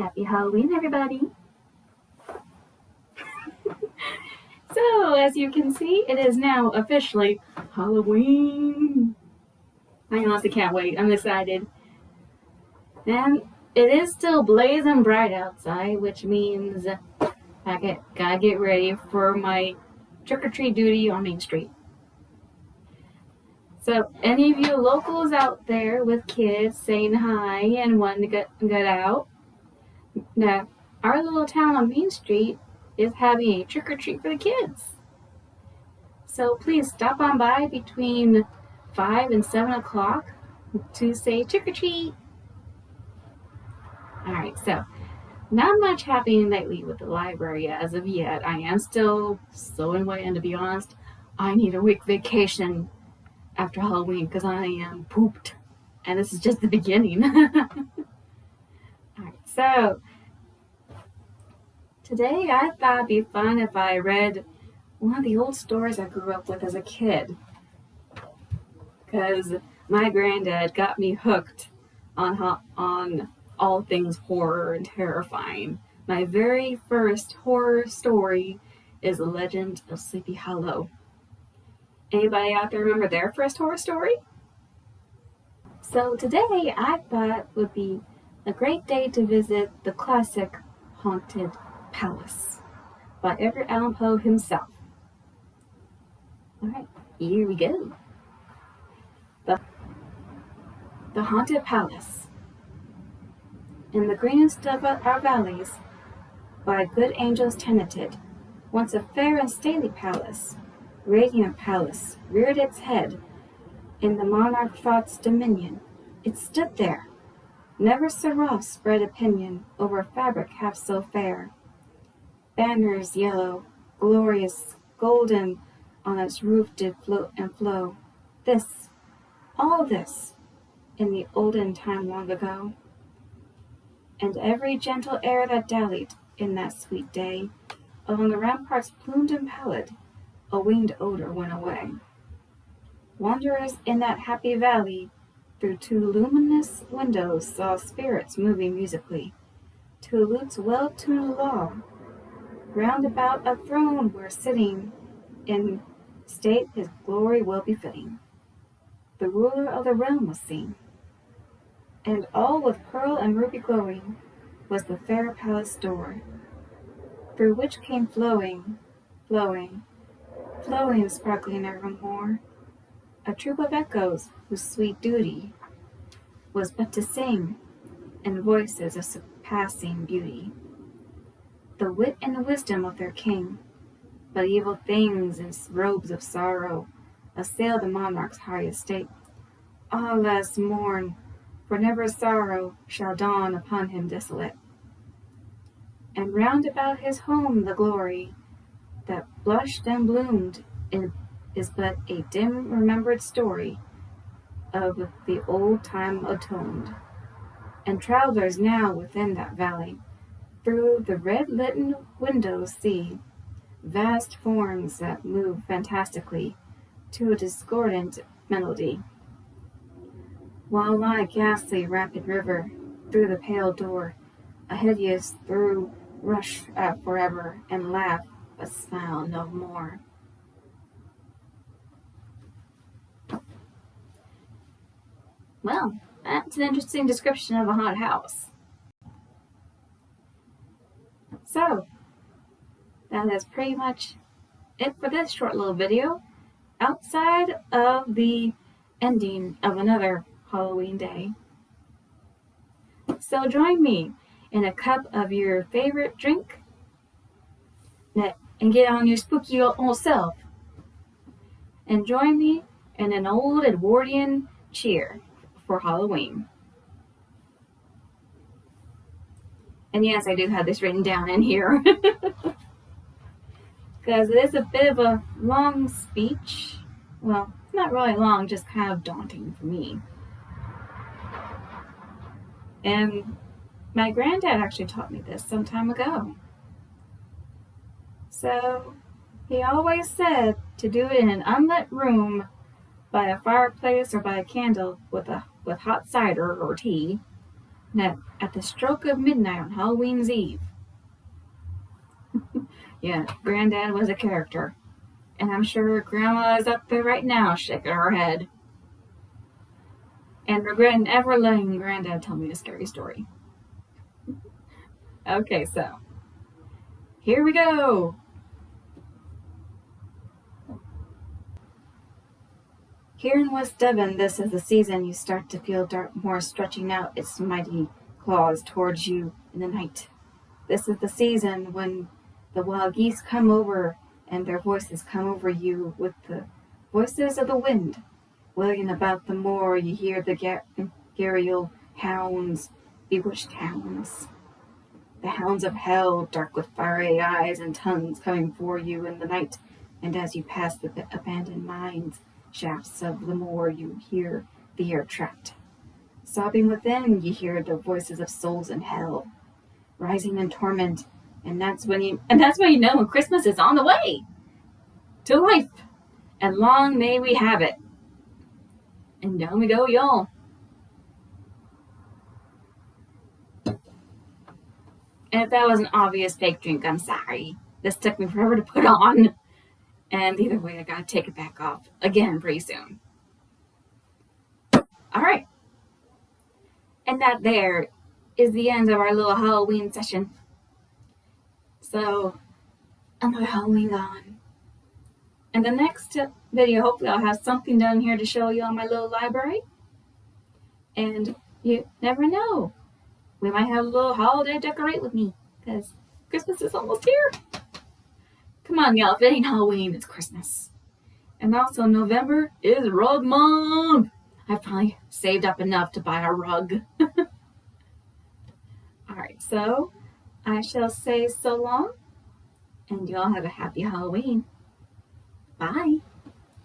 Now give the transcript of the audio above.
Happy Halloween, everybody! So, as you can see, it is now officially Halloween. I honestly can't wait. I'm excited. And it is still blazing bright outside, which means I gotta get ready for my trick-or-treat duty on Main Street. So, any of you locals out there with kids saying hi and wanting to get out, now, our little town on Main Street is having a trick-or-treat for the kids. So please stop on by between 5 and 7 o'clock to say trick-or-treat. Alright, so not much happening lately with the library as of yet. I am still sewing away, and to be honest, I need a week vacation after Halloween because I am pooped. And this is just the beginning. Alright, so today I thought it'd be fun if I read one of the old stories I grew up with as a kid. Because my granddad got me hooked on all things horror and terrifying. My very first horror story is The Legend of Sleepy Hollow. Anybody out there remember their first horror story? So today I thought would be a great day to visit the classic Haunted Palace by Edgar Allan Poe himself. Alright, here we go. The Haunted Palace. In the greenest of our valleys, by good angels tenanted, once a fair and stately palace, radiant palace, reared its head in the monarch thought's dominion. It stood there. Never seraph spread opinion over fabric half so fair. Banners yellow, glorious, golden, on its roof did float and flow. This, all this, in the olden time long ago. And every gentle air that dallied in that sweet day, along the ramparts plumed and pallid, a winged odor went away. Wanderers in that happy valley, through two luminous windows, saw spirits moving musically, to a lute's well-tuned law. Round about a throne were sitting, in state his glory well befitting. The ruler of the realm was seen, and all with pearl and ruby glowing was the fair palace door, through which came flowing, sparkling evermore, a troop of echoes whose sweet duty was but to sing, in voices of surpassing beauty, the wit and wisdom of their king. But evil things in robes of sorrow assail the monarch's high estate. Alas, mourn, for never sorrow shall dawn upon him desolate. And round about his home the glory that blushed and bloomed is but a dim remembered story of the old time atoned. And travelers now within that valley, through the red-litten windows see vast forms that move fantastically to a discordant melody, while lie ghastly rapid river through the pale door, a hideous through rush forever, and laugh but smile no more. Well, that's an interesting description of a haunted house. So, that is pretty much it for this short little video, outside of the ending of another Halloween day. So join me in a cup of your favorite drink and get on your spooky old self. And join me in an old Edwardian cheer for Halloween. And yes, I do have this written down in here. Because it is a bit of a long speech. Well, not really long, just kind of daunting for me. And my granddad actually taught me this some time ago. So he always said to do it in an unlit room by a fireplace or by a candle with hot cider or tea, Now, at the stroke of midnight on Halloween's Eve. Yeah, Granddad was a character. And I'm sure Grandma is up there right now shaking her head and regretting ever letting Granddad tell me a scary story. Okay, so here we go. Here in West Devon, this is the season you start to feel Dartmoor stretching out its mighty claws towards you in the night. This is the season when the wild geese come over and their voices come over you with the voices of the wind. Wailing about the moor, you hear the gharial hounds, bewitched hounds. The hounds of hell, dark with fiery eyes and tongues, coming for you in the night, and as you pass the abandoned mines shafts of the moor, you hear the air trapped. Sobbing within, you hear the voices of souls in hell, rising in torment, and that's when you know when Christmas is on the way to life, and long may we have it. And down we go, y'all. And if that was an obvious fake drink, I'm sorry. This took me forever to put on. And either way, I gotta take it back off again pretty soon. Alright. And that there is the end of our little Halloween session. So, another Halloween gone. And the next video, hopefully I'll have something done here to show you on my little library. And you never know. We might have a little holiday decorate with me, because Christmas is almost here. Come on, y'all. If it ain't Halloween, it's Christmas. And also, November is rug month. I've probably saved up enough to buy a rug. Alright, so I shall say so long, and y'all have a happy Halloween. Bye.